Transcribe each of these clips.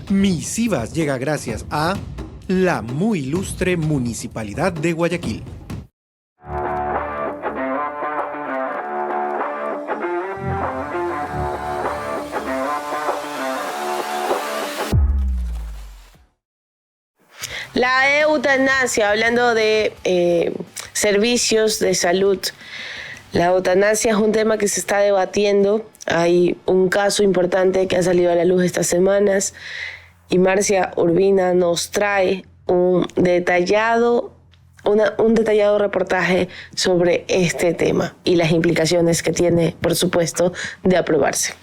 Misivas llega gracias a la muy ilustre Municipalidad de Guayaquil. La eutanasia, hablando de servicios de salud, la eutanasia es un tema que se está debatiendo. Hay un caso importante que ha salido a la luz estas semanas y Marcia Urbina nos trae un detallado reportaje sobre este tema y las implicaciones que tiene, por supuesto, de aprobarse.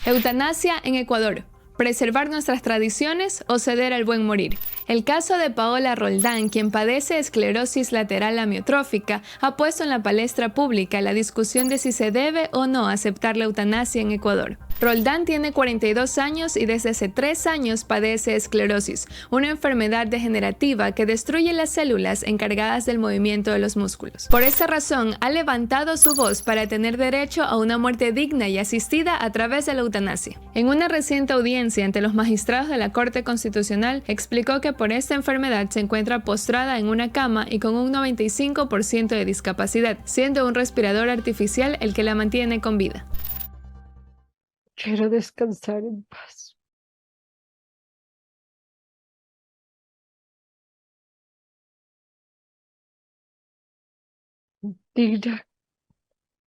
Eutanasia en Ecuador. ¿Preservar nuestras tradiciones o ceder al buen morir? El caso de Paola Roldán, quien padece esclerosis lateral amiotrófica, ha puesto en la palestra pública la discusión de si se debe o no aceptar la eutanasia en Ecuador. Roldán tiene 42 años y desde hace 3 años padece esclerosis, una enfermedad degenerativa que destruye las células encargadas del movimiento de los músculos. Por esta razón, ha levantado su voz para tener derecho a una muerte digna y asistida a través de la eutanasia. En una reciente audiencia ante los magistrados de la Corte Constitucional, explicó que por esta enfermedad se encuentra postrada en una cama y con un 95% de discapacidad, siendo un respirador artificial el que la mantiene con vida. Quiero descansar en paz. Digna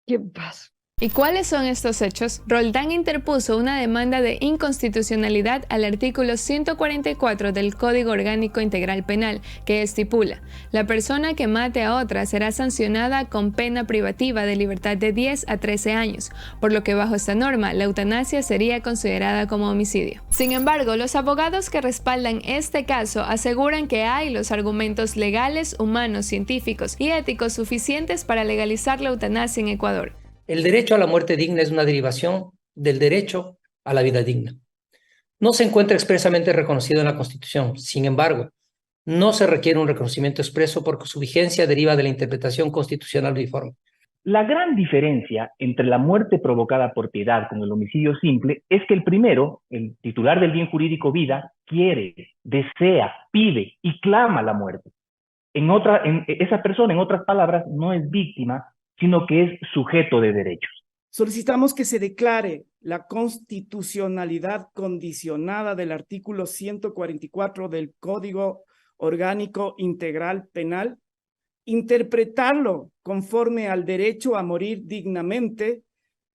y en paz. ¿Y cuáles son estos hechos? Roldán interpuso una demanda de inconstitucionalidad al artículo 144 del Código Orgánico Integral Penal, que estipula: la persona que mate a otra será sancionada con pena privativa de libertad de 10 a 13 años, por lo que bajo esta norma la eutanasia sería considerada como homicidio. Sin embargo, los abogados que respaldan este caso aseguran que hay los argumentos legales, humanos, científicos y éticos suficientes para legalizar la eutanasia en Ecuador. El derecho a la muerte digna es una derivación del derecho a la vida digna. No se encuentra expresamente reconocido en la Constitución. Sin embargo, no se requiere un reconocimiento expreso porque su vigencia deriva de la interpretación constitucional uniforme. La gran diferencia entre la muerte provocada por piedad con el homicidio simple es que el primero, el titular del bien jurídico vida, quiere, desea, pide y clama la muerte. Esa persona, en otras palabras, no es víctima, sino que es sujeto de derechos. Solicitamos que se declare la constitucionalidad condicionada del artículo 144 del Código Orgánico Integral Penal, interpretarlo conforme al derecho a morir dignamente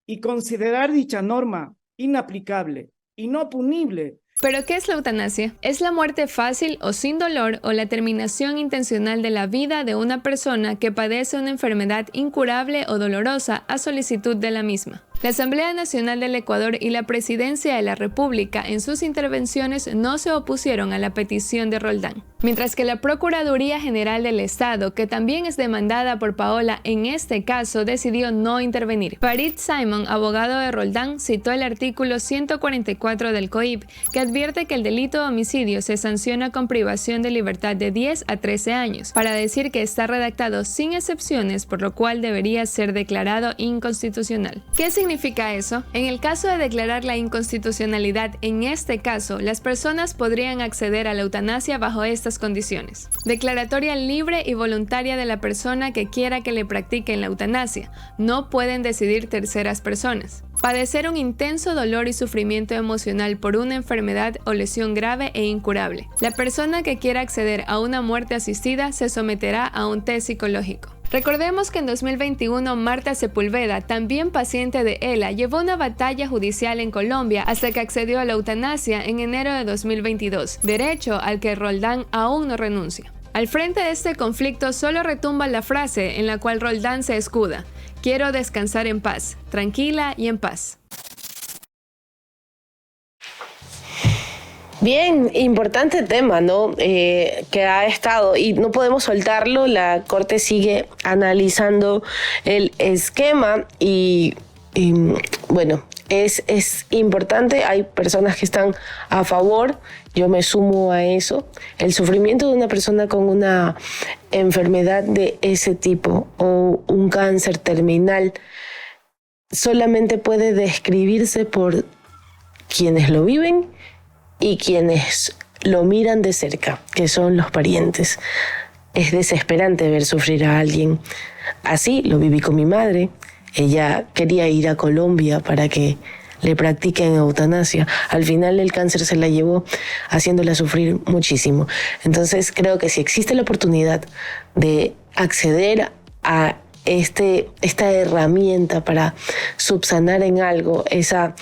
y considerar dicha norma inaplicable y no punible. ¿Pero qué es la eutanasia? ¿Es la muerte fácil o sin dolor o la terminación intencional de la vida de una persona que padece una enfermedad incurable o dolorosa a solicitud de la misma? La Asamblea Nacional del Ecuador y la Presidencia de la República en sus intervenciones no se opusieron a la petición de Roldán, mientras que la Procuraduría General del Estado, que también es demandada por Paola en este caso, decidió no intervenir. Farid Simon, abogado de Roldán, citó el artículo 144 del COIP, que advierte que el delito de homicidio se sanciona con privación de libertad de 10 a 13 años, para decir que está redactado sin excepciones, por lo cual debería ser declarado inconstitucional. ¿Qué significa eso? En el caso de declarar la inconstitucionalidad, en este caso, las personas podrían acceder a la eutanasia bajo estas condiciones: declaratoria libre y voluntaria de la persona que quiera que le practiquen la eutanasia. No pueden decidir terceras personas. Padecer un intenso dolor y sufrimiento emocional por una enfermedad o lesión grave e incurable. La persona que quiera acceder a una muerte asistida se someterá a un test psicológico. Recordemos que en 2021 Marta Sepúlveda, también paciente de ELA, llevó una batalla judicial en Colombia hasta que accedió a la eutanasia en enero de 2022, derecho al que Roldán aún no renuncia. Al frente de este conflicto solo retumba la frase en la cual Roldán se escuda: quiero descansar en paz, tranquila y en paz. Bien, importante tema, ¿no? Que ha estado y no podemos soltarlo. La Corte sigue analizando el esquema y bueno, es importante. Hay personas que están a favor, yo me sumo a eso. El sufrimiento de una persona con una enfermedad de ese tipo o un cáncer terminal solamente puede describirse por quienes lo viven y quienes lo miran de cerca, que son los parientes. Es desesperante ver sufrir a alguien. Así lo viví con mi madre. Ella quería ir a Colombia para que le practiquen eutanasia. Al final el cáncer se la llevó, haciéndola sufrir muchísimo. Entonces creo que si existe la oportunidad de acceder a esta herramienta para subsanar en algo esa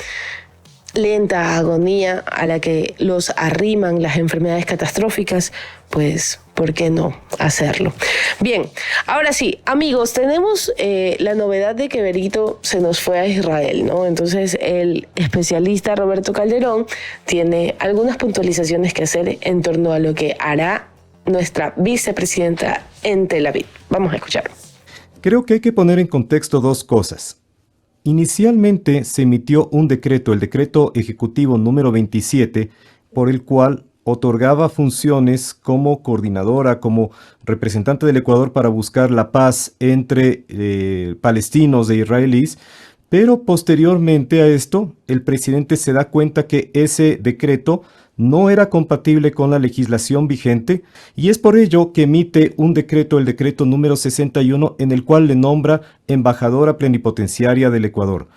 lenta agonía a la que los arriman las enfermedades catastróficas, pues, ¿por qué no hacerlo? Bien, ahora sí, amigos, tenemos la novedad de que Berito se nos fue a Israel, ¿no? Entonces, el especialista Roberto Calderón tiene algunas puntualizaciones que hacer en torno a lo que hará nuestra vicepresidenta en Tel Aviv. Vamos a escucharlo. Creo que hay que poner en contexto dos cosas. Inicialmente se emitió un decreto, el decreto ejecutivo número 27, por el cual otorgaba funciones como coordinadora, como representante del Ecuador para buscar la paz entre palestinos e israelíes, pero posteriormente a esto, el presidente se da cuenta que ese decreto no era compatible con la legislación vigente y es por ello que emite un decreto, el decreto número 61, en el cual le nombra embajadora plenipotenciaria del Ecuador.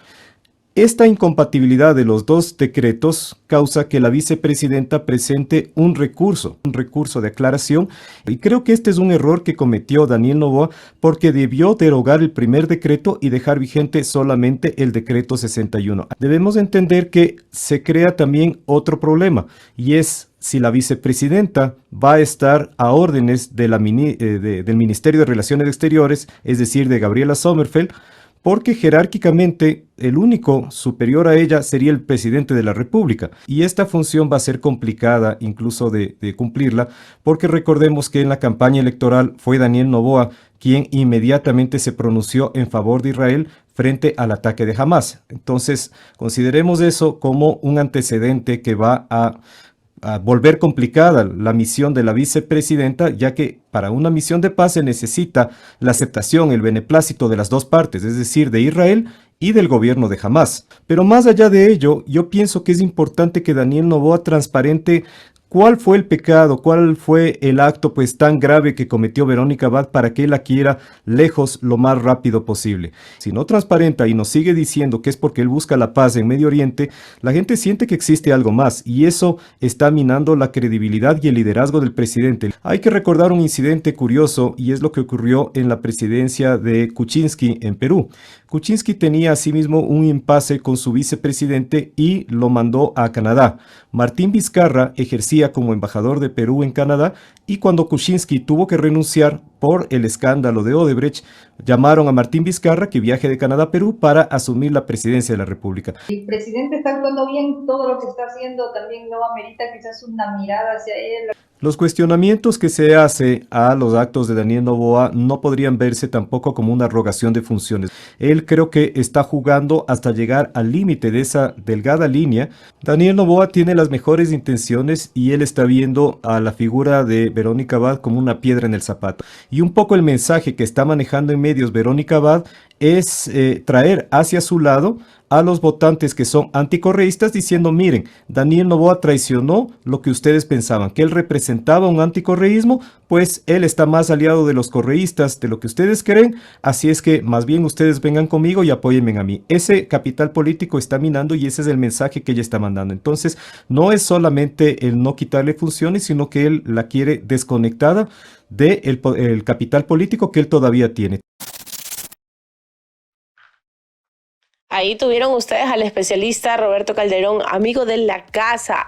Esta incompatibilidad de los dos decretos causa que la vicepresidenta presente un recurso de aclaración, y creo que este es un error que cometió Daniel Noboa porque debió derogar el primer decreto y dejar vigente solamente el decreto 61. Debemos entender que se crea también otro problema y es si la vicepresidenta va a estar a órdenes de del Ministerio de Relaciones Exteriores, es decir, de Gabriela Sommerfeld, porque jerárquicamente el único superior a ella sería el presidente de la República. Y esta función va a ser complicada incluso de cumplirla, porque recordemos que en la campaña electoral fue Daniel Noboa quien inmediatamente se pronunció en favor de Israel frente al ataque de Hamas. Entonces, consideremos eso como un antecedente que va a volver complicada la misión de la vicepresidenta, ya que para una misión de paz se necesita la aceptación, el beneplácito de las dos partes, es decir, de Israel y del gobierno de Hamas. Pero más allá de ello, yo pienso que es importante que Daniel Noboa transparente cuál fue el pecado, cuál fue el acto pues tan grave que cometió Verónica Abad para que él la quiera lejos lo más rápido posible. Si no transparenta y nos sigue diciendo que es porque él busca la paz en Medio Oriente, la gente siente que existe algo más y eso está minando la credibilidad y el liderazgo del presidente. Hay que recordar un incidente curioso y es lo que ocurrió en la presidencia de Kuczynski en Perú. Kuczynski tenía asimismo un impasse con su vicepresidente y lo mandó a Canadá. Martín Vizcarra ejercía como embajador de Perú en Canadá y cuando Kuczynski tuvo que renunciar por el escándalo de Odebrecht, llamaron a Martín Vizcarra que viaje de Canadá a Perú para asumir la presidencia de la República. El presidente está actuando bien, todo lo que está haciendo también no amerita quizás una mirada hacia él. Los cuestionamientos que se hace a los actos de Daniel Noboa no podrían verse tampoco como una arrogación de funciones. Él creo que está jugando hasta llegar al límite de esa delgada línea. Daniel Noboa tiene las mejores intenciones y él está viendo a la figura de Verónica Abad como una piedra en el zapato. Y un poco el mensaje que está manejando en medios Verónica Abad es traer hacia su lado a los votantes que son anticorreístas diciendo, miren, Daniel Noboa traicionó lo que ustedes pensaban, que él representaba un anticorreísmo, pues él está más aliado de los correístas de lo que ustedes creen, así es que más bien ustedes vengan conmigo y apóyenme a mí. Ese capital político está minando y ese es el mensaje que ella está mandando. Entonces, no es solamente el no quitarle funciones, sino que él la quiere desconectada del capital político que él todavía tiene. Ahí tuvieron ustedes al especialista Roberto Calderón, amigo de la casa,